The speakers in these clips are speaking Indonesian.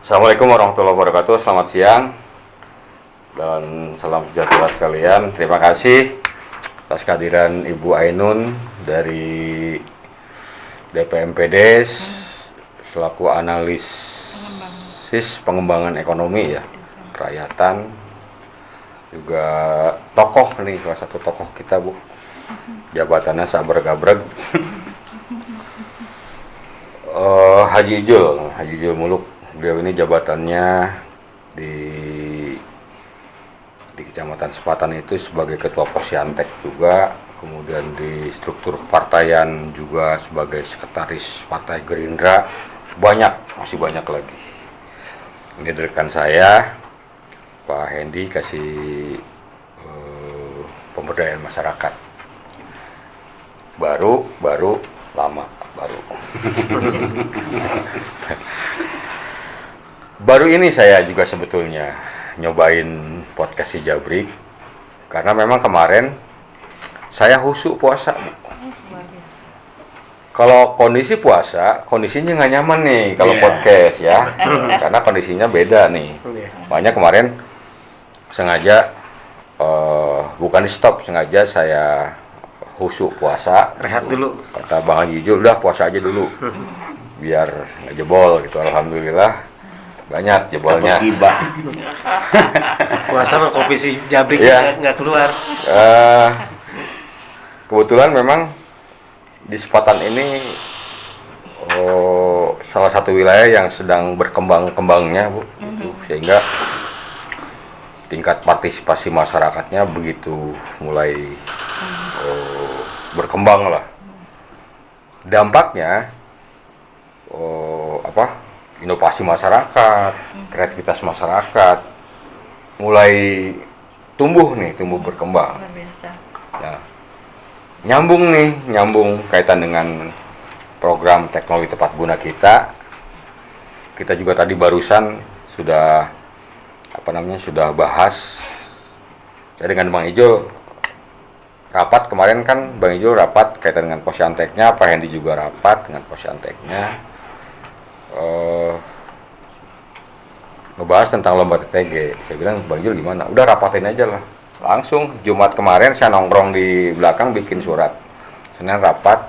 Assalamualaikum warahmatullahi wabarakatuh. Selamat siang dan salam sejahtera sekalian. Terima kasih atas kehadiran Ibu Ainun dari DPMPD selaku analisis pengembangan ekonomi ya, kerakyatan. Juga tokoh nih, salah satu tokoh kita Bu. Jabatannya sabrek-gabrek. Haji Ijul Muluk. Beliau ini jabatannya di Kecamatan Sepatan itu sebagai Ketua Posyantek juga, kemudian di struktur kepartaian juga sebagai Sekretaris Partai Gerindra, masih banyak lagi. Ini dari rekan saya, Pak Hendi, kasih pemberdayaan masyarakat. Baru. Baru ini saya juga sebetulnya nyobain podcast si Jabrik, karena memang kemarin saya khusyuk puasa. Kalau kondisi puasa, kondisinya nggak nyaman nih kalau podcast ya, karena kondisinya beda nih. Makanya kemarin sengaja bukan di stop, sengaja saya khusyuk puasa. Rehat dulu. Kata Bang Haji Ijul, udah puasa aja dulu, biar nggak jebol gitu. Alhamdulillah banyak jebolnya. Puasa sama kopi si Jabrik nggak keluar. Kebetulan memang di Sepatan ini salah satu wilayah yang sedang berkembang-kembangnya Bu, gitu. Sehingga tingkat partisipasi masyarakatnya begitu mulai berkembang lah. Dampaknya inovasi masyarakat, kreativitas masyarakat mulai tumbuh berkembang. Nah, nyambung kaitan dengan program teknologi tepat guna kita. Kita juga tadi barusan sudah bahas. Saya dengan Bang Ijul rapat kemarin kan, Bang Ijul rapat kaitan dengan Posyanteknya, Pak Hendi juga rapat dengan Posyanteknya. Ngebahas tentang lomba TTG. Saya bilang, Bang Ijul gimana? Udah rapatin aja lah. Langsung Jumat kemarin saya nongkrong di belakang bikin surat. Senin rapat.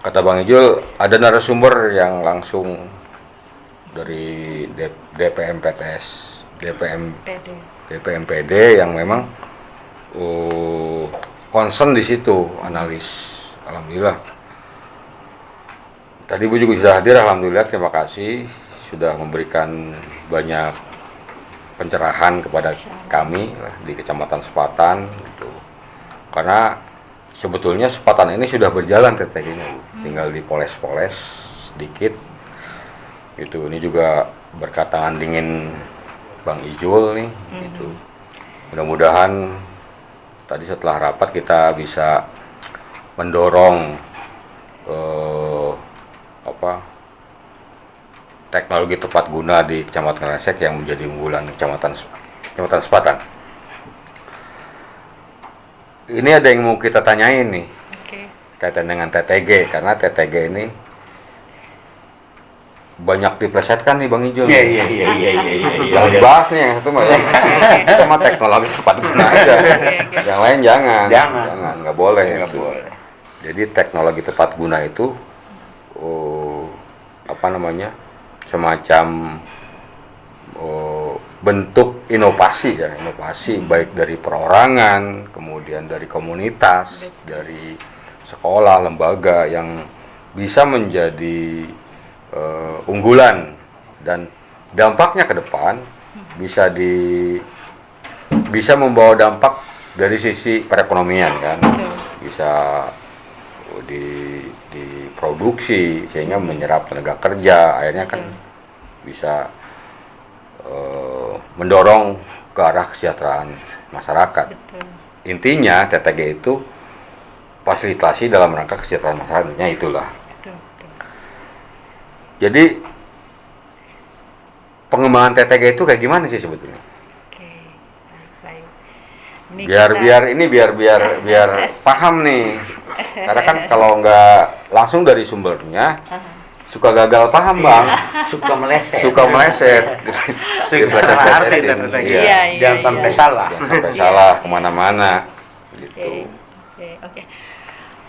Kata Bang Ijul, ada narasumber yang langsung dari DPMPD yang memang concern di situ, analis. Alhamdulillah. Tadi Bu juga sudah hadir, alhamdulillah, terima kasih sudah memberikan banyak pencerahan kepada kami lah, di Kecamatan Sepatan gitu. Karena sebetulnya Sepatan ini sudah berjalan TTG-nya, tinggal dipoles-poles sedikit. Gitu. Ini juga berkat tangan dingin Bang Ijul nih, gitu. Mudah-mudahan tadi setelah rapat kita bisa mendorong teknologi tepat guna di Kecamatan Kresek yang menjadi unggulan Kecamatan Sepatan. Ini ada yang mau kita tanyain nih, kaitan dengan TTG, karena TTG ini banyak diplesetkan nih Bang Ijul. Iya. Yang dibahas nih yang satu mah ya. Itu mah teknologi tepat guna aja. Yang lain jangan, nggak boleh. Jadi teknologi tepat guna itu semacam bentuk inovasi baik dari perorangan, kemudian dari komunitas, dari sekolah, lembaga yang bisa menjadi unggulan, dan dampaknya ke depan bisa membawa dampak dari sisi perekonomian kan, bisa diproduksi sehingga menyerap tenaga kerja, akhirnya kan bisa mendorong ke arah kesejahteraan masyarakat. Intinya TTG itu fasilitasi dalam rangka kesejahteraan masyarakatnya, itulah. Jadi pengembangan TTG itu kayak gimana sih sebetulnya? Biar paham nih. Karena kan kalau nggak langsung dari sumbernya, suka gagal paham bang, Suka meleset. suka meleset, Salah arti Dipleset-plesetin. dan Iya. Iya. Jangan sampai salah. Jangan sampai salah kemana-mana gitu. Oke.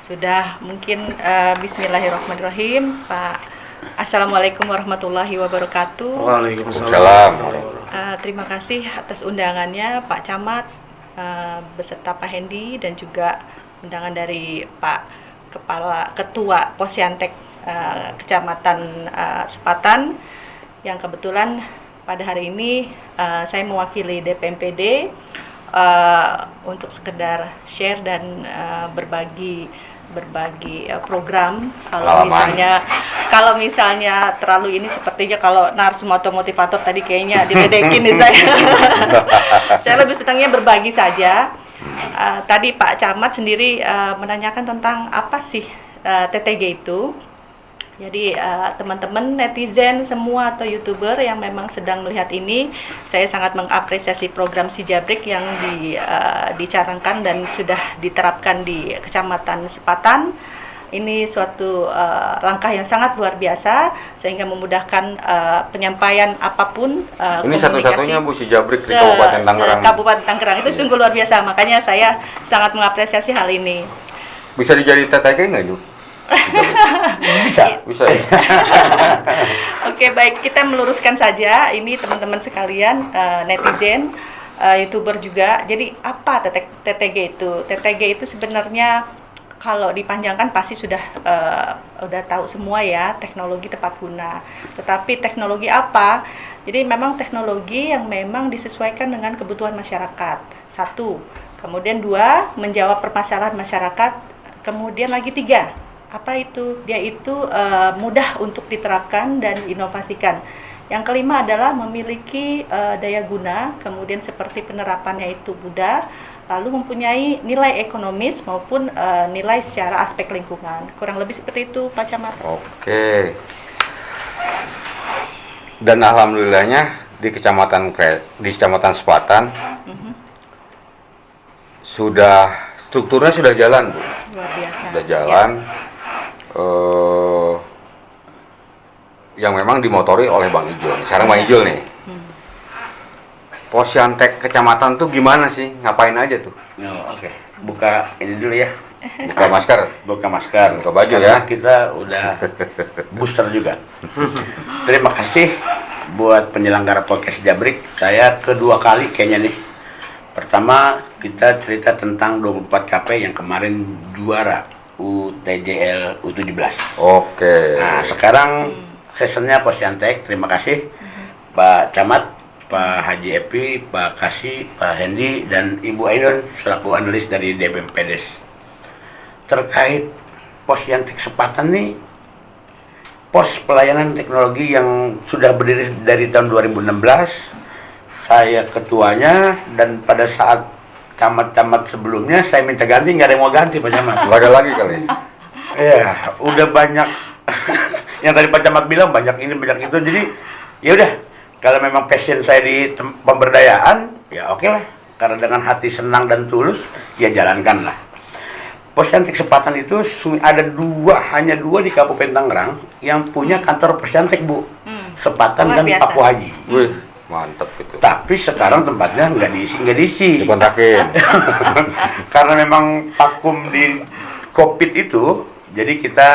Sudah mungkin bismillahirrahmanirrahim, Pak. Assalamualaikum warahmatullahi wabarakatuh. Waalaikumsalam. Terima kasih atas undangannya Pak Camat beserta Pak Hendi dan juga undangan dari Pak Ketua Posyantek Kecamatan Sepatan yang kebetulan pada hari ini saya mewakili DPMPD untuk sekedar share dan berbagi program. Kalau misalnya terlalu ini sepertinya kalau narsum atau motivator tadi kayaknya diledekin nih saya. Saya lebih senangnya berbagi saja. Tadi Pak Camat sendiri menanyakan tentang apa sih TTG itu. Jadi teman-teman netizen semua atau YouTuber yang memang sedang melihat ini, saya sangat mengapresiasi program Si Jabrik yang dicanangkan dan sudah diterapkan di Kecamatan Sepatan. Ini suatu langkah yang sangat luar biasa sehingga memudahkan penyampaian apapun. Ini satu-satunya Bu Si Jabrik di Kabupaten Tangerang. Kabupaten Tangerang itu sungguh luar biasa, makanya saya sangat mengapresiasi hal ini. Bisa dijadi TTG nggak, Bu? Bisa ya? Oke, baik, kita meluruskan saja ini teman-teman sekalian, netizen, YouTuber juga. Jadi apa TTG itu? TTG itu sebenarnya kalau dipanjangkan pasti sudah tahu semua ya, teknologi tepat guna. Tetapi teknologi apa? Jadi memang teknologi yang memang disesuaikan dengan kebutuhan masyarakat. Satu. Kemudian dua, menjawab permasalahan masyarakat. Kemudian lagi tiga, apa itu? Dia itu mudah untuk diterapkan dan diinovasikan. Yang kelima adalah memiliki daya guna, kemudian seperti penerapannya itu mudah, lalu mempunyai nilai ekonomis maupun nilai secara aspek lingkungan. Kurang lebih seperti itu, Pak Camat. Oke. Dan alhamdulillahnya di Kecamatan Sepatan strukturnya sudah jalan, Bu. Luar biasa. Sudah jalan. Yang memang dimotori oleh Bang Ijul. Sekarang Bang Ijul nih. Posyantek kecamatan tuh gimana sih? Ngapain aja tuh? Oke. Buka ini dulu ya. Buka masker. Buka masker. Buka baju Karena ya. kita udah booster juga. Terima kasih buat penyelenggara podcast Jabrik. Saya kedua kali kayaknya nih. Pertama kita cerita tentang 24 KP yang kemarin juara UTJL U17. Oke. Nah, sekarang sessionnya Posyantek. Terima kasih Pak Camat, Pak Haji Epi, Pak Kasih, Pak Hendi, dan Ibu Ainun selaku analis dari DPMPDes. Terkait Posyantek Sepatan nih, pos pelayanan teknologi yang sudah berdiri dari tahun 2016. Saya ketuanya, dan pada saat camat-camat sebelumnya saya minta ganti, nggak ada yang mau ganti Pak Camat. Nggak ada lagi kali. Iya, udah banyak yang tadi Pak Camat bilang banyak ini banyak itu. Jadi ya udah, kalau memang passion saya di pemberdayaan, ya oke lah. Karena dengan hati senang dan tulus, ya jalankanlah. Posyantek Sepatan itu hanya dua di Kabupaten Tangerang yang punya kantor Posyantek, Bu. Sepatan dan Paku Haji. Wih, mantap gitu. Tapi sekarang tempatnya nggak diisi. Dikontrakin. Karena memang vakum di COVID itu, jadi kita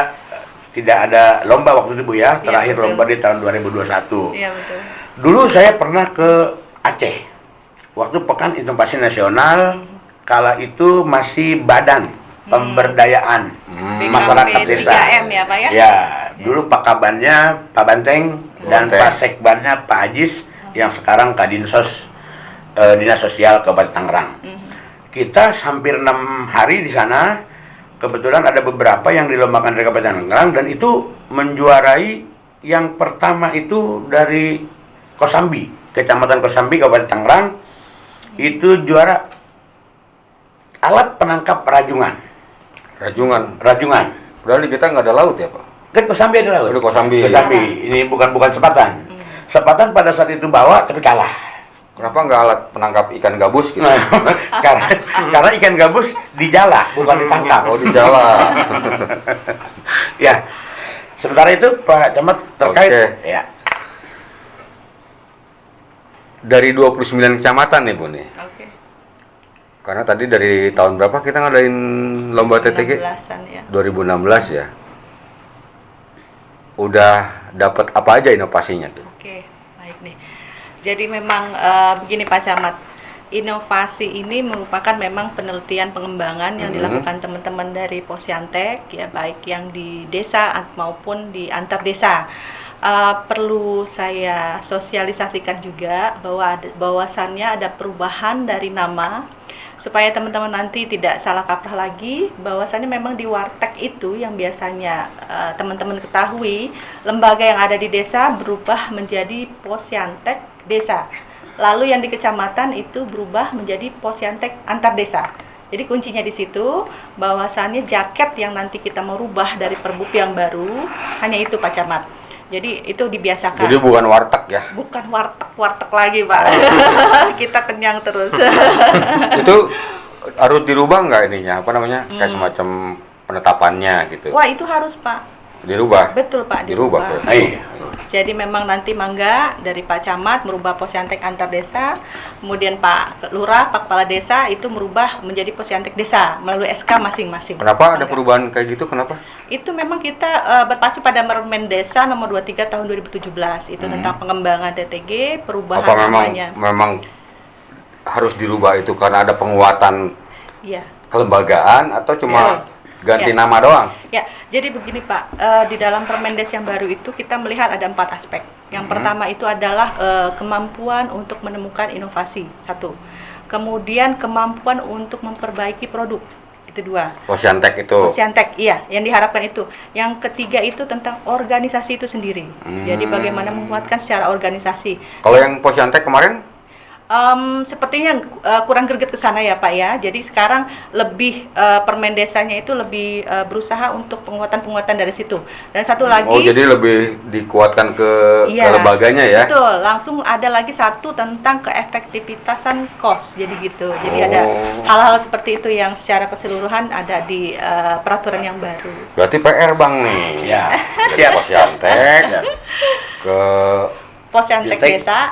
tidak ada lomba waktu itu, Bu ya. Terakhir betul. lomba di tahun 2021. Iya, betul. Dulu saya pernah ke Aceh. Waktu Pekan Inovasi Nasional, kala itu masih Badan Pemberdayaan Masyarakat BKP Desa. 3M ya, Pak ya? Ya, dulu Pak Kabannya Pak Banteng dan Banteng. Pak Sekbannya Pak Ajis yang sekarang Kadinsos Dinas Sosial Kabupaten Tangerang. Kita hampir 6 hari di sana. Kebetulan ada beberapa yang dilombakan dari Kabupaten Tangerang dan itu menjuarai yang pertama itu dari Kosambi, Kecamatan Kosambi, Kabupaten Tangerang. Itu juara alat penangkap rajungan. Rajungan. Berarti kita nggak ada laut ya, Pak? Kan Kosambi ada laut. Itu Kosambi. Ini bukan Sepatan. Sepatan pada saat itu bawa tapi kalah. Kenapa nggak alat penangkap ikan gabus gitu? karena ikan gabus dijala bukan ditangkap. Oh, di jalan. Ya, Sementara itu Pak Camat terkait Oke. ya. Dari 29 kecamatan nih Bu nih. Oke. Karena tadi dari tahun berapa kita ngadain lomba TTG? 16-an ya. 2016 ya. Udah dapat apa aja inovasinya tuh? Oke, baik nih. Jadi memang begini Pak Camat, inovasi ini merupakan memang penelitian pengembangan yang dilakukan teman-teman dari Posyantek ya, baik yang di desa maupun di antar desa. Perlu saya sosialisasikan juga bahwasannya ada perubahan dari nama supaya teman-teman nanti tidak salah kaprah lagi, bahwasannya memang di Warteg itu yang biasanya teman-teman ketahui, lembaga yang ada di desa berubah menjadi Posyantek Desa. Lalu yang di kecamatan itu berubah menjadi Posyantek Antar Desa. Jadi kuncinya di situ, bahwasannya jaket yang nanti kita mau rubah dari Perbup yang baru hanya itu Pak Camat. Jadi itu dibiasakan. Jadi bukan warteg ya? Bukan warteg lagi Pak. Kita kenyang terus. Itu harus dirubah nggak ininya? Apa namanya? Kayak semacam penetapannya gitu. Wah itu harus Pak. Dirubah? Betul Pak, Dirubah. dirubah. Iya. Jadi memang nanti mangga dari Pak Camat merubah Posyantek Antar Desa, kemudian Pak Lurah, Pak Kepala Desa itu merubah menjadi Posyantek Desa melalui SK masing-masing. Kenapa ada Mangga. perubahan kayak gitu? Kenapa? Itu memang kita berpacu pada Permen Desa nomor 23 tahun 2017 itu tentang pengembangan TTG, perubahan Apa namanya. memang harus dirubah itu karena ada penguatan Iya. kelembagaan atau cuma ganti Ya. nama doang? Ya, jadi begini Pak, di dalam Permendes yang baru itu kita melihat ada 4 aspek. Yang pertama itu adalah kemampuan untuk menemukan inovasi, 1. Kemudian kemampuan untuk memperbaiki produk, itu 2. Posyantek itu. Posyantek, iya, yang diharapkan itu. Yang ketiga itu tentang organisasi itu sendiri. Jadi bagaimana menguatkan secara organisasi. Kalau yang Posyantek kemarin? Sepertinya kurang greget ke sana ya Pak ya. Jadi sekarang lebih Permendesanya itu lebih berusaha untuk penguatan dari situ. Dan satu lagi. Oh, jadi lebih dikuatkan ke lembaganya ya? Betul. Langsung ada lagi satu tentang keefektivitasan cost. Jadi gitu. Jadi ada hal-hal seperti itu yang secara keseluruhan ada di peraturan yang baru. Berarti PR Bang nih. Ya. Dari Posyantek ke Posyantek Desa.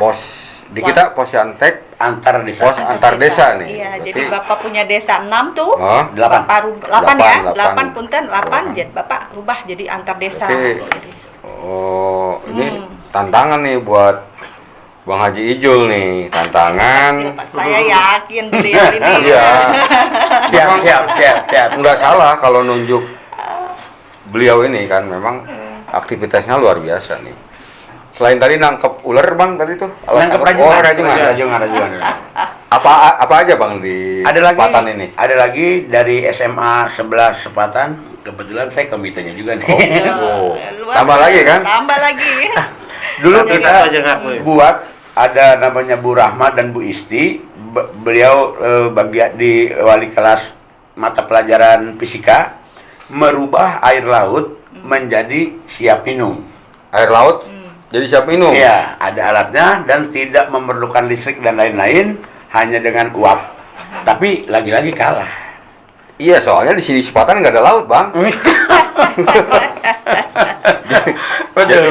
Di kita Posyantek Antar desa. Pos antar desa nih. Iya, Berarti- jadi Bapak punya desa 6 tuh. Oh, 8. Bapak 8 ya, 8 8. punten 8 jadi Bapak rubah jadi antar desa. Berarti- Jadi, ini tantangan nih buat Bang Haji Ijul nih, tantangan. Pak, saya yakin beliau ini. Iya. Siap. Nggak salah kalau nunjuk beliau ini kan memang aktivitasnya luar biasa nih. Selain tadi nangkep ular Bang tadi tuh. alat Nangkep tangkap- rajungan. Oh, rajungan. Apa aja Bang di Ada lagi, Sepatan ini? ada lagi dari SMA 11 Sepatan. Kebetulan saya komitenya juga nih. Oh, Luar tambah biasa. lagi kan? Tambah lagi. Dulu Tapi kita apa aja ngaku ya? buat ada namanya Bu Rahma dan Bu Isti. Beliau bagian di wali kelas mata pelajaran fisika merubah air laut menjadi siap minum. Air laut jadi siap minum. Iya, ada alatnya dan tidak memerlukan listrik dan lain-lain, hanya dengan uap. Tapi lagi-lagi kalah. Iya, soalnya di sini Sepatan nggak ada laut, Bang. Betul.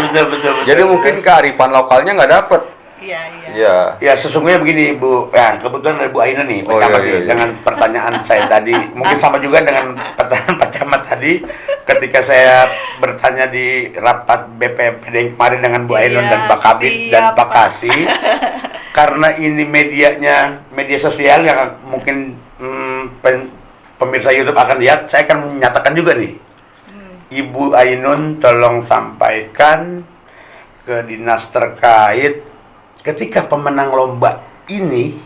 Jadi mungkin kearifan lokalnya nggak dapet. Iya. Iya. Ya sesungguhnya begini Bu, ya kebetulan ada Bu Aina nih, Pak Oh, Camat iya, nih, iya. dengan pertanyaan saya tadi, mungkin sama juga dengan pertanyaan Pak Camat tadi, ketika saya bertanya di rapat BPMPD yang kemarin dengan Bu Ainun Iya, dan Pak Kabit dan siap, Pak Pak. Kasih, karena ini media sosial yang mungkin pemirsa YouTube akan lihat, saya akan menyatakan juga nih, Ibu Ainun tolong sampaikan ke dinas terkait ketika pemenang lomba ini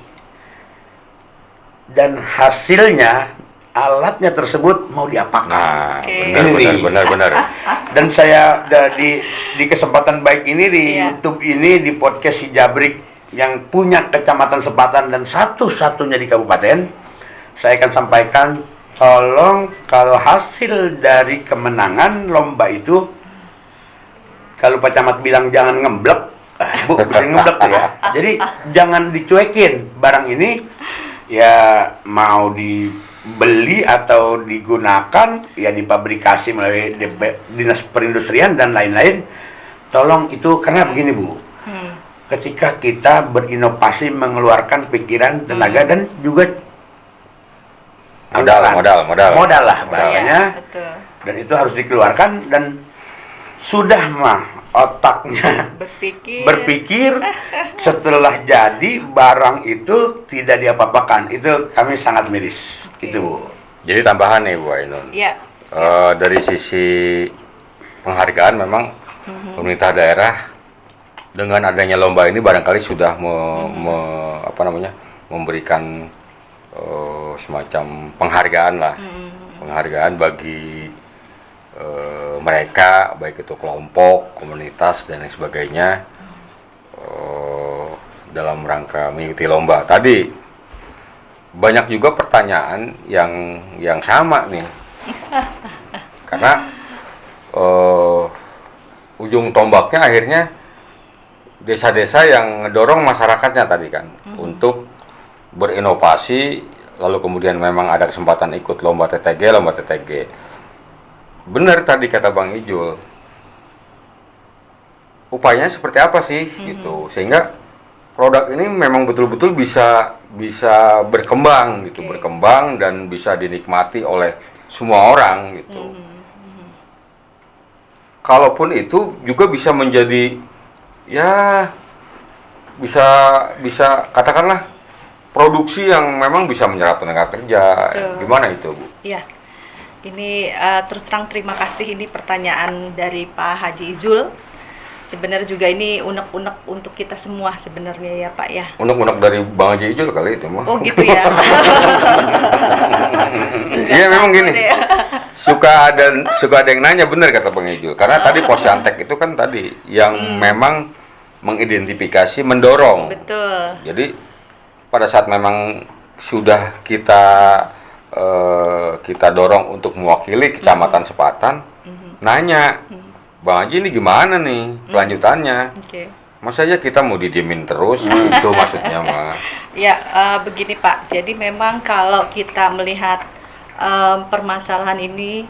dan hasilnya alatnya tersebut mau diapakan. Nah, Oke. benar. Dan saya di kesempatan baik ini di Iya. YouTube ini di podcast si Jabrik yang punya kecamatan Sepatan dan satu-satunya di kabupaten, saya akan sampaikan tolong kalau hasil dari kemenangan lomba itu, kalau Pak Camat bilang jangan ngeblek, Bu, jangan ngeblek tuh ya. Jadi jangan dicuekin barang ini, ya mau beli atau digunakan ya dipabrikasi melalui dinas perindustrian dan lain-lain. Tolong itu, karena begini Bu, ketika kita berinovasi mengeluarkan pikiran, tenaga dan juga modal lah bahasanya. Ya, betul. Dan itu harus dikeluarkan, dan sudah mah otaknya berpikir setelah jadi barang itu tidak diapa-apakan. Itu kami sangat miris. Itu Bu. Jadi tambahan nih Bu Ainun. Ya. Dari sisi penghargaan memang pemerintah daerah dengan adanya lomba ini barangkali sudah memberikan semacam penghargaan lah, penghargaan bagi mereka, baik itu kelompok, komunitas dan lain sebagainya, dalam rangka mengikuti lomba. Tadi banyak juga pertanyaan yang sama nih, karena ujung tombaknya akhirnya desa-desa yang dorong masyarakatnya tadi kan untuk berinovasi, lalu kemudian memang ada kesempatan ikut lomba TTG. Benar tadi kata Bang Ijul, upayanya seperti apa sih gitu, sehingga produk ini memang betul-betul bisa berkembang gitu, berkembang dan bisa dinikmati oleh semua orang gitu. Kalaupun itu juga bisa menjadi ya bisa katakanlah produksi yang memang bisa menyerap tenaga kerja. Gimana itu Bu? Iya. Ini terus terang terima kasih, ini pertanyaan dari Pak Haji Ijul. Sebenarnya juga ini unek-unek untuk kita semua sebenarnya ya Pak ya. Unek-unek dari Bang Haji Ijul kali itu mah. Oh gitu ya. Iya memang gini. Suka ada yang nanya, benar kata Bang Ijul. Karena tadi Posyantek itu kan tadi yang memang mengidentifikasi, mendorong. Betul. Jadi pada saat memang sudah kita dorong untuk mewakili kecamatan Sepatan, nanya, Bang Haji ini gimana nih kelanjutannya? Masa aja kita mau didiemin terus? Itu maksudnya mah. Ya begini Pak, jadi memang kalau kita melihat permasalahan ini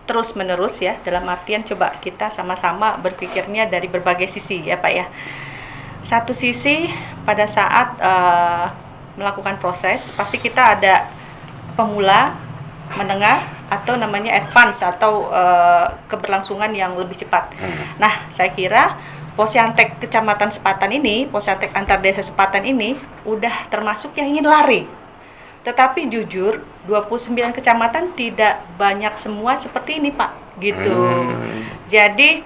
terus menerus ya, dalam artian coba kita sama-sama berpikirnya dari berbagai sisi ya Pak ya. Satu sisi pada saat melakukan proses pasti kita ada pemula, menengah, atau namanya advance atau keberlangsungan yang lebih cepat. Nah, saya kira Posyantek Kecamatan Sepatan ini, Posyantek Antar Desa Sepatan ini udah termasuk yang ingin lari. Tetapi jujur 29 kecamatan tidak banyak semua seperti ini, Pak. Gitu. Jadi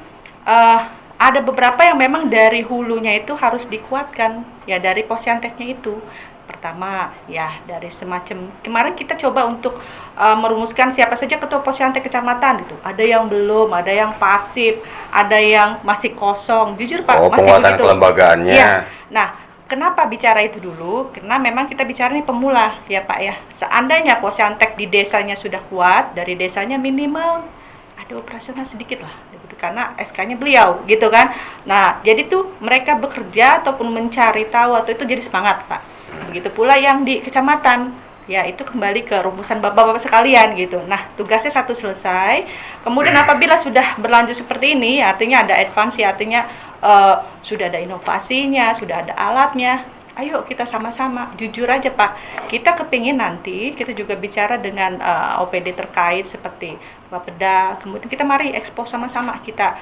ada beberapa yang memang dari hulunya itu harus dikuatkan, ya dari Posyanteknya itu. Pertama, ya dari semacam kemarin kita coba untuk merumuskan siapa saja ketua Posyantek kecamatan gitu. Ada yang belum, ada yang pasif, ada yang masih kosong. Jujur Pak, masih penguatan begitu. Kelembagaannya. Ya. Nah, kenapa bicara itu dulu? Karena memang kita bicara ini pemula, ya Pak ya. Seandainya Posyantek di desanya sudah kuat, dari desanya minimal ada operasional sedikit lah, gitu, karena SK-nya beliau, gitu kan. Nah, jadi tuh mereka bekerja ataupun mencari tahu atau itu jadi semangat Pak. Begitu pula yang di kecamatan, ya itu kembali ke rumusan bapak-bapak sekalian gitu. Nah, tugasnya satu selesai. Kemudian apabila sudah berlanjut seperti ini, artinya ada advance, ya, artinya sudah ada inovasinya, sudah ada alatnya. Ayo kita sama-sama, jujur aja Pak, kita kepingin nanti kita juga bicara dengan OPD terkait seperti Bapeda, kemudian kita mari ekspos sama-sama, kita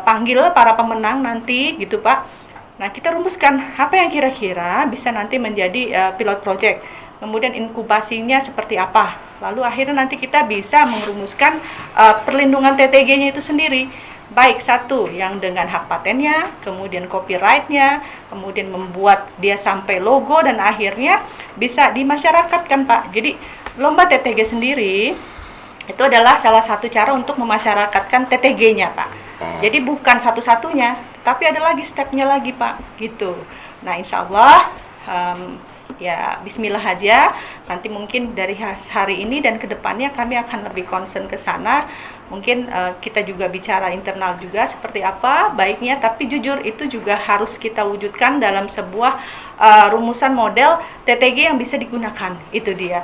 panggil para pemenang nanti gitu Pak. Nah, kita rumuskan apa yang kira-kira bisa nanti menjadi pilot project. Kemudian inkubasinya seperti apa. Lalu akhirnya nanti kita bisa merumuskan perlindungan TTG-nya itu sendiri. Baik satu yang dengan hak patennya, kemudian copyright-nya, kemudian membuat dia sampai logo dan akhirnya bisa dimasyarakatkan Pak. Jadi lomba TTG sendiri itu adalah salah satu cara untuk memasyarakatkan TTG-nya Pak. Jadi bukan satu-satunya, tapi ada lagi stepnya lagi Pak, gitu. Nah insya Allah ya Bismillah aja. Nanti mungkin dari hari ini dan kedepannya kami akan lebih concern ke sana. Mungkin kita juga bicara internal juga seperti apa baiknya. Tapi jujur itu juga harus kita wujudkan dalam sebuah rumusan model TTG yang bisa digunakan. Itu dia.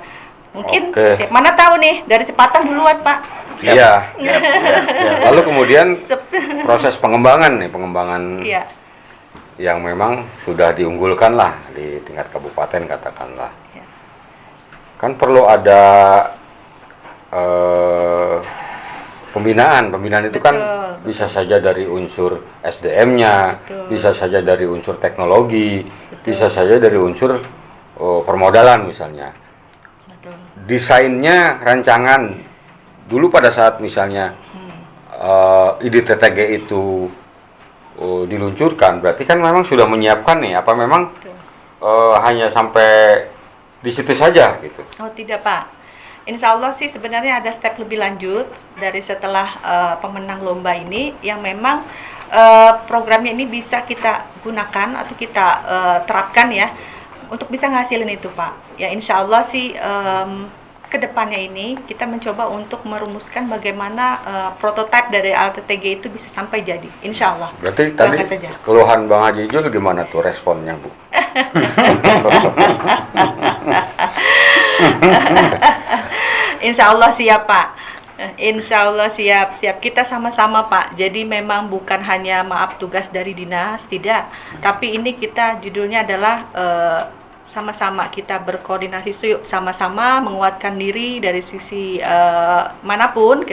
Mungkin Oke. mana tahu nih dari Sepatan duluan Pak. Iya. Siap, siap, siap. Lalu kemudian Sep- proses pengembangan nih, pengembangan Iya. yang memang sudah diunggulkan lah di tingkat kabupaten katakanlah. Iya. Kan perlu ada pembinaan. Pembinaan itu kan Betul. bisa saja dari unsur SDM-nya, Betul. bisa saja dari unsur teknologi, bisa saja dari unsur permodalan misalnya. Betul. Desainnya, rancangan dulu pada saat misalnya ide TTG itu diluncurkan, berarti kan memang sudah menyiapkan nih. Apa memang Betul. hanya sampai di situ saja gitu? Oh tidak Pak, Insya Allah sih sebenarnya ada step lebih lanjut dari setelah pemenang lomba ini yang memang programnya ini bisa kita gunakan atau kita terapkan ya untuk bisa ngasilin itu Pak. Ya Insya Allah sih kedepannya ini kita mencoba untuk merumuskan bagaimana prototipe dari alat TTG itu bisa sampai jadi. Insya Allah. Berarti tadi Doakan saja. keluhan Bang Haji Ijul gimana tuh responnya Bu? Insya Allah siap Pak. Insya Allah siap. Kita sama-sama Pak. Jadi memang bukan hanya maaf tugas dari dinas, tidak. Tapi ini kita judulnya adalah sama-sama kita berkoordinasi, sama-sama menguatkan diri dari sisi manapun,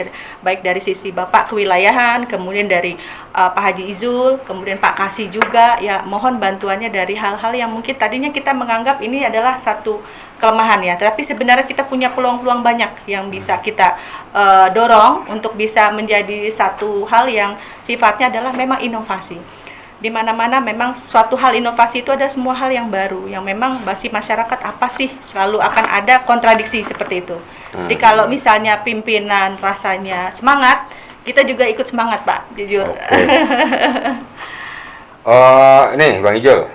baik dari sisi Bapak kewilayahan, kemudian dari Pak Haji Izul, kemudian Pak Kasih juga. Ya mohon bantuannya dari hal-hal yang mungkin tadinya kita menganggap ini adalah satu kelemahan ya, tapi sebenarnya kita punya peluang-peluang banyak yang bisa kita dorong untuk bisa menjadi satu hal yang sifatnya adalah memang inovasi. Di mana-mana memang suatu hal inovasi itu ada semua hal yang baru, yang memang bagi masyarakat apa sih selalu akan ada kontradiksi seperti itu. Jadi kalau misalnya pimpinan rasanya semangat, kita juga ikut semangat Pak, jujur. Oke. Ini Bang Ijul,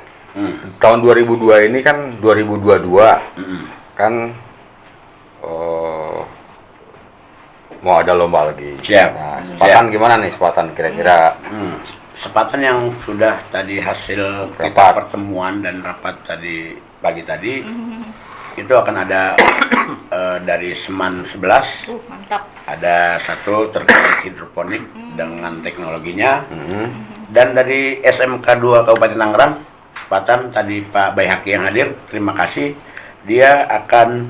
tahun 2002 ini kan 2022 kan mau ada lomba lagi. Siap. Nah, Sepatan gimana nih Sepatan kira-kira? Sepatan yang sudah tadi hasil kita Rapat. pertemuan dan rapat tadi pagi tadi itu akan ada dari Seman 11 Mantap. ada satu terkait hidroponik dengan teknologinya, dan dari SMK 2 Kabupaten Tangerang Sepatan tadi Pak Bayhaki yang hadir, terima kasih. Dia akan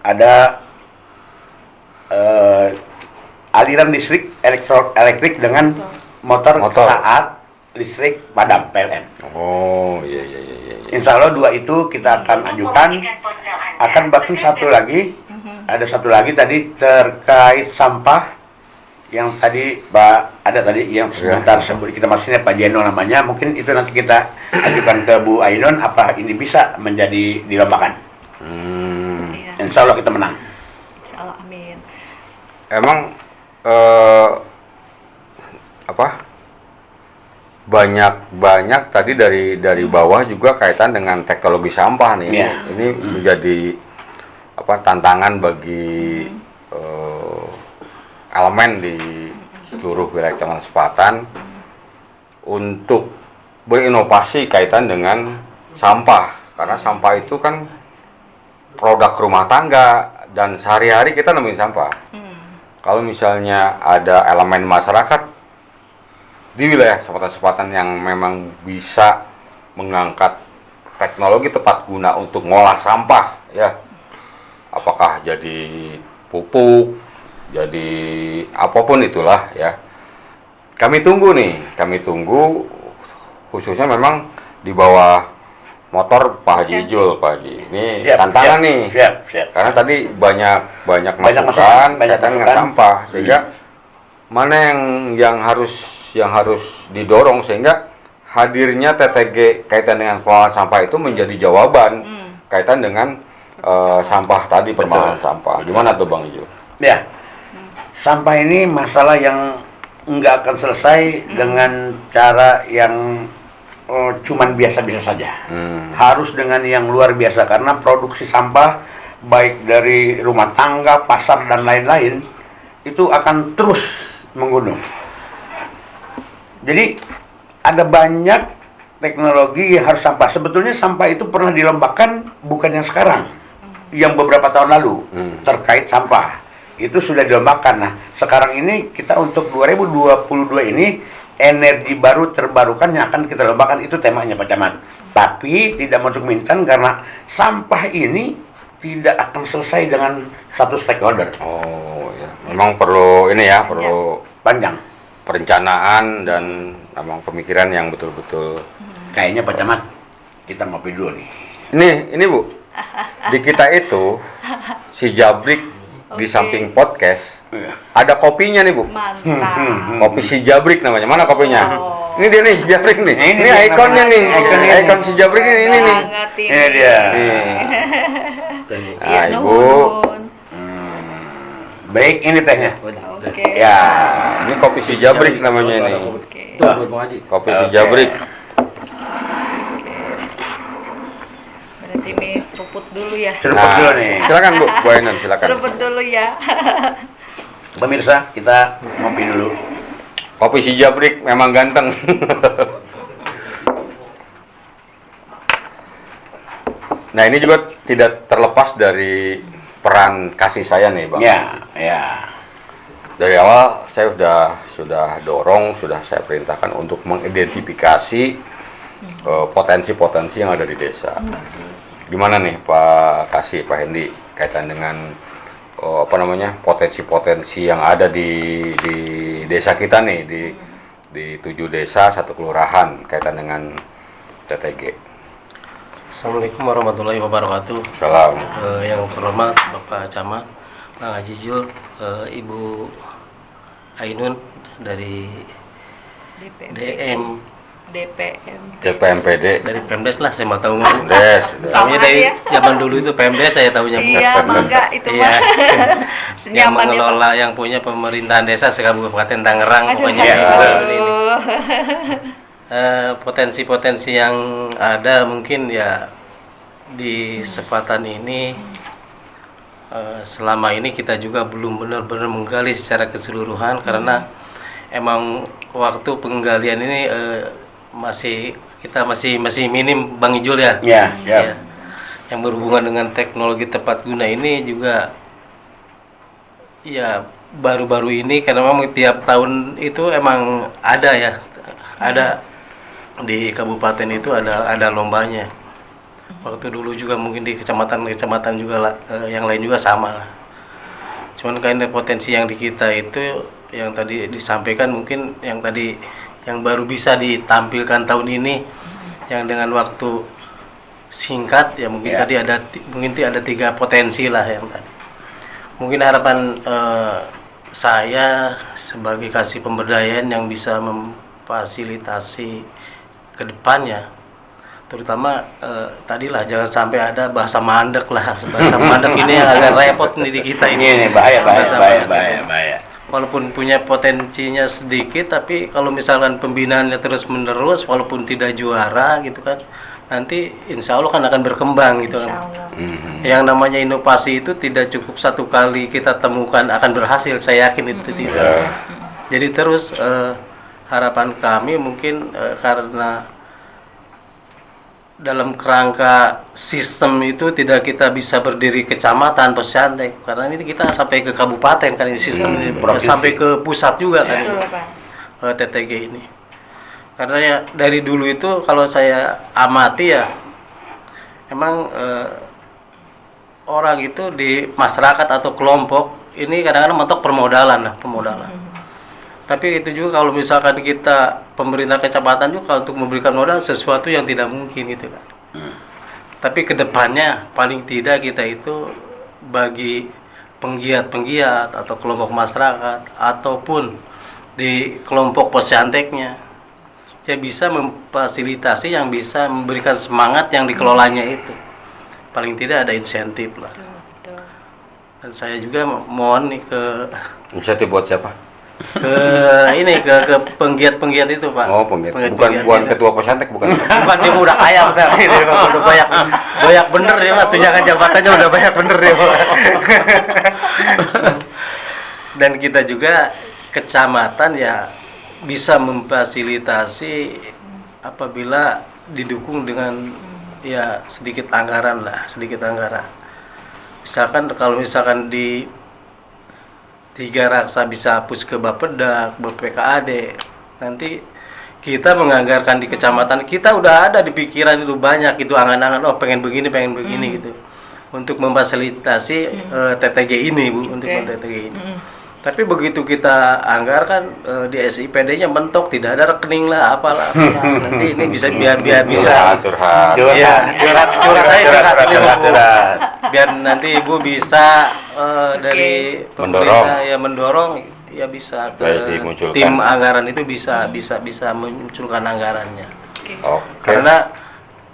ada aliran listrik elektrik dengan motor saat listrik padam PLN. Oh iya. Insya Allah 2 itu kita akan ajukan. Akan bahkan satu lagi, ada satu lagi tadi terkait sampah yang tadi Pak ada tadi yang sebentar sebut kita masihnya Pak Jeno namanya. Mungkin itu nanti kita ajukan ke Bu Ainun apa ini bisa menjadi dilombakan. Iya. Insya Allah kita menang. Insya Allah, amin. Emang banyak tadi dari bawah juga kaitan dengan teknologi sampah nih. Iya. Ini menjadi tantangan bagi elemen di seluruh wilayah Kecamatan Sepatan untuk berinovasi kaitan dengan sampah, karena sampah itu kan produk rumah tangga dan sehari-hari kita nemuin sampah. Kalau misalnya ada elemen masyarakat di wilayah Kecamatan Sepatan yang memang bisa mengangkat teknologi tepat guna untuk ngolah sampah, ya, apakah jadi pupuk, jadi apapun itulah, ya. Kami tunggu khususnya memang di bawah motor Pak Haji Ijul, Pak Haji. Ini tantangan nih. Siap. Karena tadi banyak Banyak masukan masukan, kaitan dengan sampah, sehingga mana yang harus didorong sehingga hadirnya TTG kaitan dengan pengelolaan sampah itu menjadi jawaban kaitan dengan sampah tadi, permasalahan sampah. Gimana tuh Bang Ijul? Ya, sampah ini masalah yang nggak akan selesai dengan cara yang cuman biasa-biasa saja. Harus dengan yang luar biasa, karena produksi sampah baik dari rumah tangga, pasar dan lain-lain itu akan terus menggunung. Jadi ada banyak teknologi yang harus sampah. Sebetulnya sampah itu pernah dilombakan bukan yang sekarang. yang beberapa tahun lalu terkait sampah itu sudah dilombakan. Nah, sekarang ini kita untuk 2022 ini energi baru terbarukan yang akan kita lombakan, itu temanya Pak Camat. Tapi tidak masuk mintan karena sampah ini tidak akan selesai dengan satu stakeholder. Oh ya, memang perlu ini ya, perlu Panjang. perencanaan dan memang pemikiran yang betul-betul. Kayaknya Pak Camat kita ngopi dulu nih. Ini Bu, di kita itu si Jabrik di Oke. samping podcast Iya. ada kopinya nih Bu. Mantap. Kopi si Jabrik namanya. Mana kopinya? Oh. Ini dia nih si Jabrik nih. Ini Ini dia ikonnya namanya. nih. Ikonnya ini. Ikon si Jabrik ini nih. Banget ini. Ini dia. Nih. Iya, Nah, Ibu. nuhun. Baik, ini tehnya. Oke. Ya. Ini kopi si Jabrik namanya ini. Oke. Kopi si Oke. Jabrik. Berarti ini seruput dulu ya. Seruput dulu nih. Silakan Bu Ainun, silakan. Seruput dulu ya. Pemirsa, kita ngopi dulu. Kopi si Jabrik memang ganteng. Nah, ini juga tidak terlepas dari peran kasih saya nih, Bang. Ya, ya. Dari awal saya sudah dorong, sudah saya perintahkan untuk mengidentifikasi potensi-potensi yang ada di desa. Gimana nih Pak Kasih, Pak Hendi, kaitan dengan potensi-potensi yang ada di desa kita nih, di 7 desa 1 kelurahan kaitan dengan TTG. Assalamualaikum warahmatullahi wabarakatuh. Salam. Yang terhormat Bapak Camat, Bang Haji Jul, Ibu Ainun dari DM DPM. DPMPD. dari Pemdes lah, saya mau tahu mah. Des. Sama Tahunya dari aja. zaman dulu itu Pemdes saya tahunya. Bu. Iya, mangga itu Iya. mah. Yang Senyaman itu. mengelola, yang punya pemerintahan desa sekabupaten Tangerang Aduh, pokoknya. ya. aduh. Potensi-potensi yang ada mungkin ya di kesempatan ini, selama ini kita juga belum benar-benar menggali secara keseluruhan karena emang waktu penggalian ini kita masih minim, Bang Ijul ya. Ya, siap. Ya. Yang berhubungan dengan teknologi tepat guna ini juga ya baru-baru ini, karena memang tiap tahun itu emang ada ya, ada di kabupaten itu ada lombanya. Waktu dulu juga mungkin di kecamatan juga lah, yang lain juga sama lah. Cuman kayaknya potensi yang di kita itu yang tadi disampaikan, mungkin yang baru bisa ditampilkan tahun ini yang dengan waktu singkat ya, mungkin Ya. tadi ada 3 potensi lah yang tadi. Mungkin harapan saya sebagai kasih pemberdayaan yang bisa memfasilitasi ke depannya, terutama tadilah jangan sampai ada bahasa mandek lah. Bahasa mandek ini yang agak repot nih di kita ini. Ini bahaya. Bahasa mandek. Walaupun punya potensinya sedikit, tapi kalau misalkan pembinaannya terus menerus walaupun tidak juara gitu kan, nanti insya Allah kan akan berkembang gitu kan. Yang namanya inovasi itu tidak cukup satu kali kita temukan akan berhasil, saya yakin itu tidak. Jadi terus harapan kami mungkin karena dalam kerangka sistem itu tidak kita bisa berdiri kecamatan posyantek, karena ini kita sampai ke kabupaten kan ini sistem ini, provinsi. sampai ke pusat juga kan Betul, ini, Pak. TTG ini. Karena ya dari dulu itu kalau saya amati ya, emang orang itu di masyarakat atau kelompok ini kadang-kadang mentok permodalan. Tapi itu juga kalau misalkan kita pemerintah kecamatan juga untuk memberikan modal sesuatu yang tidak mungkin gitu kan. Tapi kedepannya paling tidak kita itu bagi penggiat-penggiat atau kelompok masyarakat ataupun di kelompok posyanteknya ya bisa memfasilitasi yang bisa memberikan semangat yang dikelolanya itu. Paling tidak ada insentif lah. Betul. Dan saya juga mohon nih ke Inisiatif buat siapa? penggiat-penggiat itu Pak. Oh, penggiat. Penggiat-penggiat Bukan ini. ketua posyantek, bukan. Bukan, dia udah kaya bener. Dia udah banyak bener dia Mas, tunjangan jabatannya udah banyak bener dia Pak. Dan kita juga kecamatan ya bisa memfasilitasi apabila didukung dengan ya sedikit anggaran. Misalkan kalau misalkan di Tiga Raksa bisa hapus ke Bappedak, BPKAD, nanti kita menganggarkan di kecamatan kita udah ada di pikiran itu banyak itu angan-angan pengen begini gitu untuk memfasilitasi TTG ini Bu, untuk TTG ini. Tapi begitu kita anggarkan di SIPD-nya mentok, tidak ada rekening lah, apalah. Nanti ini bisa biar bisa curhat. biar nanti Ibu bisa dari pemerintah mendorong ya bisa tim anggaran itu bisa memunculkan anggarannya. Karena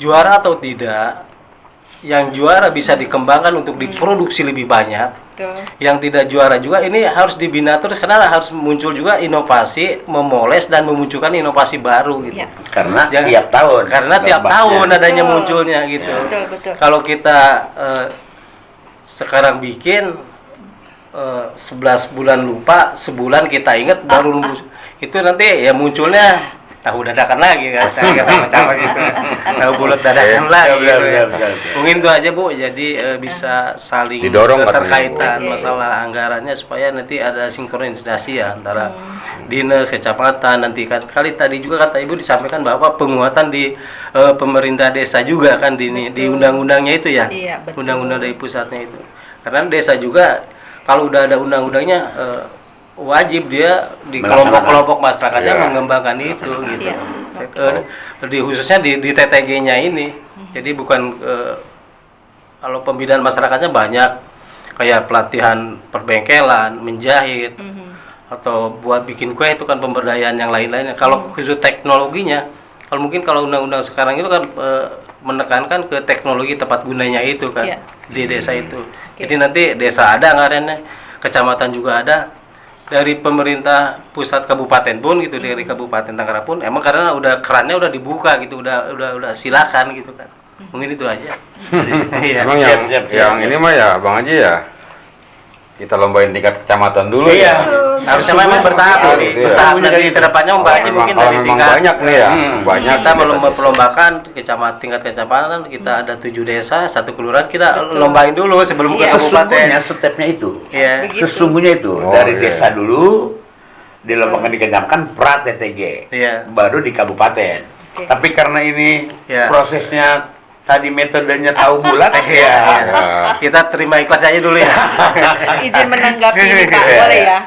juara atau tidak, yang juara bisa dikembangkan untuk diproduksi lebih banyak. Yang tidak juara juga ini harus dibina terus, karena harus muncul juga inovasi, memoles dan memunculkan inovasi baru gitu. Karena tiap tahun adanya munculnya gitu. Betul. Kalau kita sekarang bikin 11 bulan lupa, sebulan kita ingat baru itu nanti ya munculnya tahu dadakan lagi kan, kata macam gitu. Tahu bulat dadakan lagi. Mungkin itu aja Bu, jadi bisa saling didorong keterkaitan masalah anggarannya supaya nanti ada sinkronisasi ya antara dinas, kecamatan. Nanti kan kali tadi juga kata Ibu disampaikan bahwa penguatan di pemerintah desa juga kan di undang-undangnya itu ya. Iya, betul. Undang-undang dari pusatnya itu. Karena desa juga kalau udah ada undang-undangnya wajib dia di kelompok-kelompok masyarakatnya mengembangkan itu gitu. Di khususnya di TTG-nya ini. Jadi bukan kalau pembinaan masyarakatnya banyak kayak pelatihan perbengkelan, menjahit atau buat bikin kue itu kan pemberdayaan yang lain-lainnya. Kalau khusus teknologinya, kalau undang-undang sekarang itu kan menekankan ke teknologi tepat gunanya itu kan di desa itu. Jadi nanti desa ada anggarannya, kecamatan juga ada. Dari pemerintah pusat kabupaten pun gitu, dari Kabupaten Tangerang pun emang karena udah kerannya udah dibuka gitu, udah silakan gitu kan. Mungkin itu aja. Emang yang ini mah ya Bang Haji ya, kita lombain tingkat kecamatan dulu ya. Harusnya memang bertahap bertahap nanti ke depannya Mbak Haji mungkin dari tingkat banyak nih ya, banyak kita melombakan tingkat kecamatan, kita ada 7 desa, 1 kelurahan, kita lombain dulu sebelum ke kabupaten. Stepnya itu. Sesungguhnya itu dari desa dulu dilombakan di kecamatan pra TTG, baru di kabupaten. Tapi karena ini prosesnya tadi metodenya tahu bulat kita terima ikhlas aja dulu ya. Izin menanggapi ini Pak, boleh ya?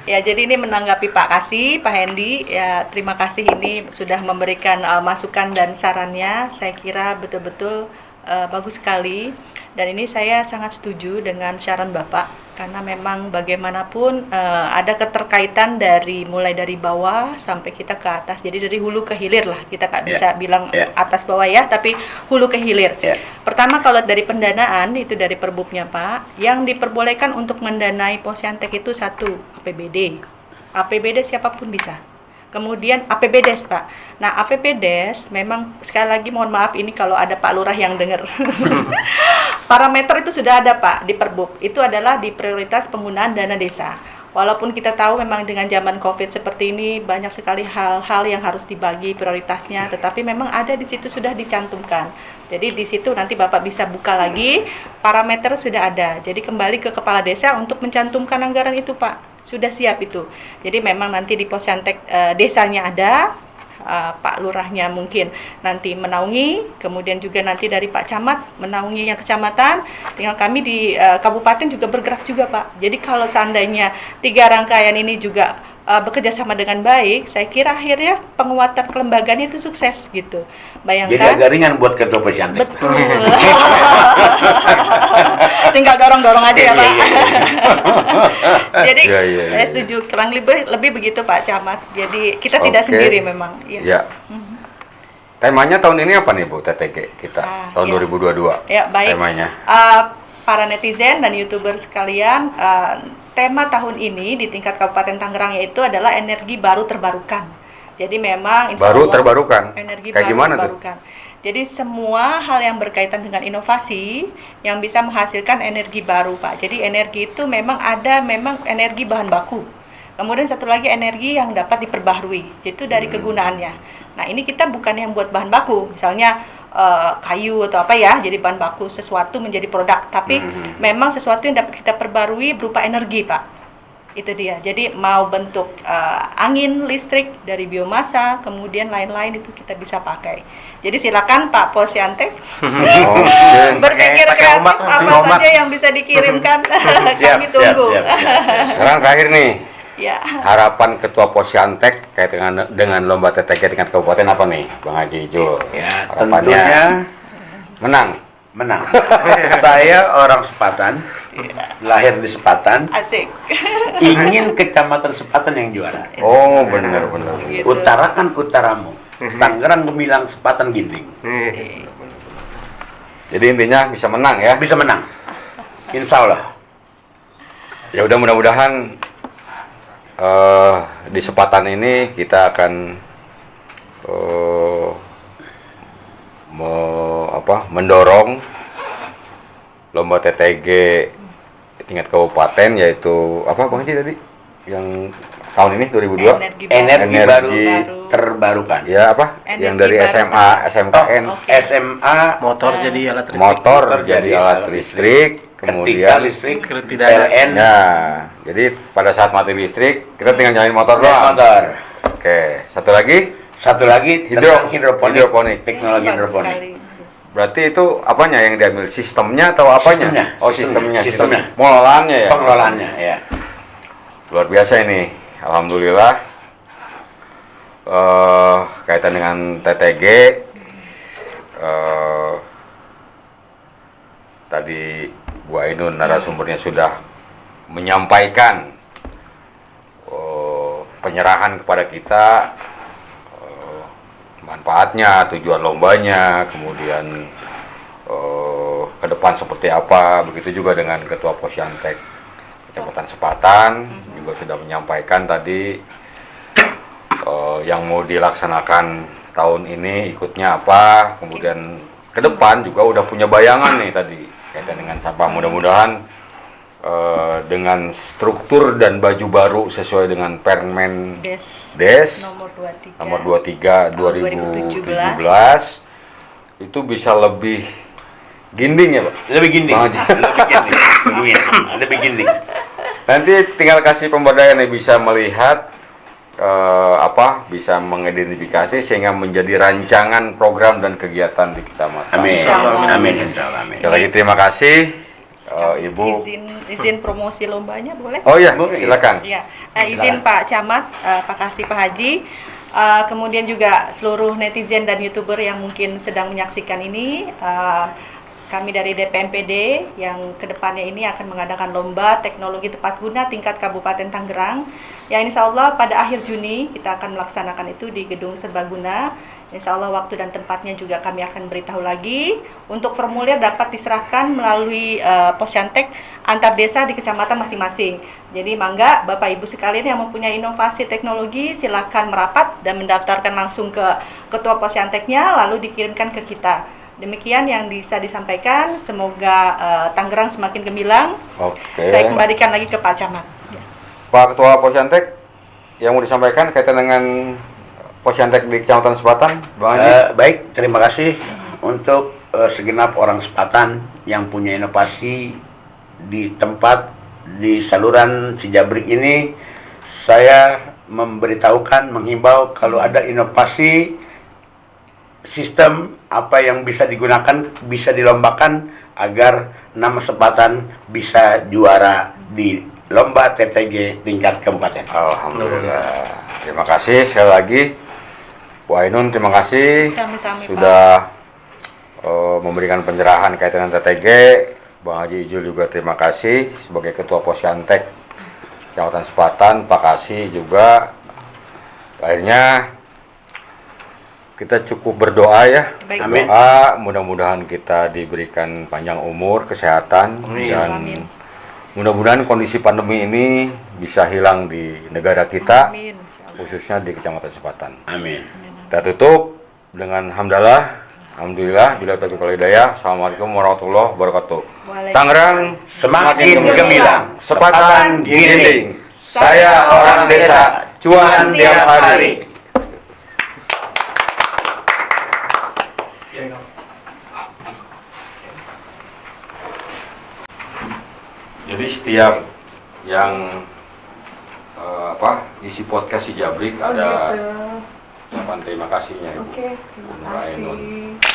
Ya, jadi ini menanggapi Pak Hendy ya, terima kasih ini sudah memberikan masukan dan sarannya. Saya kira betul-betul bagus sekali, dan ini saya sangat setuju dengan saran Bapak, karena memang bagaimanapun ada keterkaitan mulai dari bawah sampai kita ke atas. Jadi dari hulu ke hilir lah, kita nggak bisa bilang atas bawah ya, tapi hulu ke hilir. Pertama kalau dari pendanaan itu dari Perbubnya Pak, yang diperbolehkan untuk mendanai Posyantek itu 1 APBD. APBD siapapun bisa. Kemudian APBDes Pak. Nah APBDes memang sekali lagi mohon maaf ini kalau ada Pak Lurah yang dengar. Parameter itu sudah ada Pak di Perbub. Itu adalah di prioritas penggunaan dana desa. Walaupun kita tahu memang dengan zaman Covid seperti ini banyak sekali hal-hal yang harus dibagi prioritasnya, tetapi memang ada di situ sudah dicantumkan. Jadi di situ nanti Bapak bisa buka lagi, parameter sudah ada. Jadi kembali ke kepala desa untuk mencantumkan anggaran itu Pak. Sudah siap itu. Jadi memang nanti di Posyantek desanya ada, Pak Lurahnya mungkin nanti menaungi, kemudian juga nanti dari Pak Camat menaungi yang kecamatan, tinggal kami di kabupaten juga bergerak juga Pak. Jadi kalau seandainya 3 rangkaian ini juga bekerja sama dengan baik, saya kira akhirnya penguatan kelembagaannya itu sukses gitu. Bayangkan. Jadi agak ringan buat ketua Posyantek. Betul. Tinggal dorong-dorong aja ya Pak. Jadi saya setuju, kurang lebih begitu Pak Camat. Jadi kita tidak sendiri memang. Ya. Temanya tahun ini apa nih Bu TTG kita tahun 2022? Ya baik. Temanya. Para netizen dan YouTuber sekalian, tema tahun ini di tingkat Kabupaten Tangerang yaitu adalah energi baru terbarukan. Jadi memang baru terbarukan. Energi kayak baru gimana terbarukan. Jadi semua hal yang berkaitan dengan inovasi yang bisa menghasilkan energi baru, Pak. Jadi energi itu memang energi bahan baku. Kemudian satu lagi energi yang dapat diperbaharui, yaitu dari kegunaannya. Nah, ini kita bukan yang buat bahan baku, misalnya kayu atau apa ya, jadi bahan baku sesuatu menjadi produk, tapi memang sesuatu yang dapat kita perbarui berupa energi, Pak. Itu dia. Jadi mau bentuk angin, listrik dari biomasa, kemudian lain-lain itu kita bisa pakai. Jadi silakan Pak Posyantek berpikir Pakai kreatif ombak, apa ombak. saja yang bisa dikirimkan. Kami tunggu. Sekarang terakhir nih, Ya. harapan Ketua Posyantek kait dengan lomba TTG tingkat kabupaten apa nih, Bang Haji Ijul? Ya, Harapannya tentunya menang. menang. Saya orang Sepatan, lahir di Sepatan, Asik. ingin kecamatan Sepatan yang juara. Oh, benar-benar. Gitu. Utara kan utaramu, Tangerang Gemilang Sepatan Ginting. Jadi intinya bisa menang ya. Bisa menang, insya Allah. Ya udah, mudah-mudahan di Sepatan ini kita akan mendorong lomba TTG tingkat kabupaten, yaitu apa Bang Haji tadi yang tahun ini 2002 Energi Energi baru terbarukan. ya apa Energi yang dari baru SMA SMKN Oke. SMA Motor jadi alat listrik. motor Motor jadi jadi alat alat listrik, ketika kemudian listrik Tidak ada. PLN ya jadi pada saat mati listrik kita tinggal nyalain motor doang. motor. Oke, satu lagi Tentang hidroponik, teknologi Bagus hidroponik. sekali. berarti itu apanya yang diambil, sistemnya atau apanya? Sistemnya. Oh, sistemnya. Sistemnya. Pengelolaannya ya. Pengelolaannya ya. Luar biasa ini, alhamdulillah. Kaitan dengan TTG, tadi Bu Ainun narasumbernya sudah menyampaikan penyerahan kepada kita, manfaatnya, tujuan lombanya, kemudian ke depan seperti apa. Begitu juga dengan Ketua Posyantek Kecamatan Sepatan juga sudah menyampaikan tadi yang mau dilaksanakan tahun ini ikutnya apa, kemudian ke depan juga udah punya bayangan nih tadi kaitan dengan sampah. Mudah-mudahan dengan struktur dan baju baru sesuai dengan Permen Des nomor 23 nomor 23 2017 itu bisa lebih ginding ya Pak? Lebih ginding. Bang Haji. Lebih ginding. Nanti tinggal kasih pemberdayaan yang bisa melihat bisa mengidentifikasi sehingga menjadi rancangan program dan kegiatan di kecamatan. Amin. Insyaallah. Amin. Insyaallah. Amin. Sekali lagi terima kasih Ibu. Izin promosi lombanya boleh? Oh iya, Boleh. silakan. Ya, nah, izin Pak Camat, Pak Kasih, Pak Haji, kemudian juga seluruh netizen dan YouTuber yang mungkin sedang menyaksikan ini, kami dari DPMPD yang kedepannya ini akan mengadakan lomba teknologi tepat guna tingkat Kabupaten Tangerang, yang insya Allah pada akhir Juni kita akan melaksanakan itu di Gedung Serbaguna. Insya Allah waktu dan tempatnya juga kami akan beritahu lagi. Untuk formulir dapat diserahkan melalui Posyantek antar desa di kecamatan masing-masing. Jadi mangga Bapak Ibu sekalian yang mempunyai inovasi teknologi silakan merapat dan mendaftarkan langsung ke Ketua Posyanteknya lalu dikirimkan ke kita. Demikian yang bisa disampaikan. Semoga Tangerang semakin gemilang. Oke. Saya kembalikan lagi ke Pak Camat. Ya. Pak Ketua Posyantek yang mau disampaikan kaitan dengan Posyantek di Kecamatan Sepatan, Bang Haji. Baik, terima kasih untuk segenap orang Sepatan yang punya inovasi di tempat di saluran Cijabrik ini. Saya memberitahukan, menghimbau kalau ada inovasi sistem apa yang bisa digunakan, bisa dilombakan agar nama Sepatan bisa juara di lomba TTG tingkat kabupaten. Alhamdulillah. Terima kasih sekali lagi. Bu Ainun, terima kasih Sami-sami, Pak. sudah memberikan pencerahan kaitan dengan TTG. Bang Haji Ijul juga terima kasih sebagai Ketua Posyantek Kecamatan Sepatan. Pak Kasih juga. Akhirnya kita cukup berdoa ya. Baik, Amin. Doa mudah-mudahan kita diberikan panjang umur, kesehatan, Amin. dan Amin. mudah-mudahan kondisi pandemi ini bisa hilang di negara kita, Amin. Insyaallah. khususnya di Kecamatan Sepatan. Amin. Kita tutup dengan hamdalah. Alhamdulillah, bila taufiq wal hidayah. Assalamualaikum warahmatullahi wabarakatuh. Waalaikumsalam. Tangerang Semakin gemilang, Sepatan Ginting. Saya orang desa, cuan tiap hari. Jadi setiap yang isi podcast si Jabrik ada ucapan terima kasihnya Ibu. Oke, terima Nur Ainun. kasih.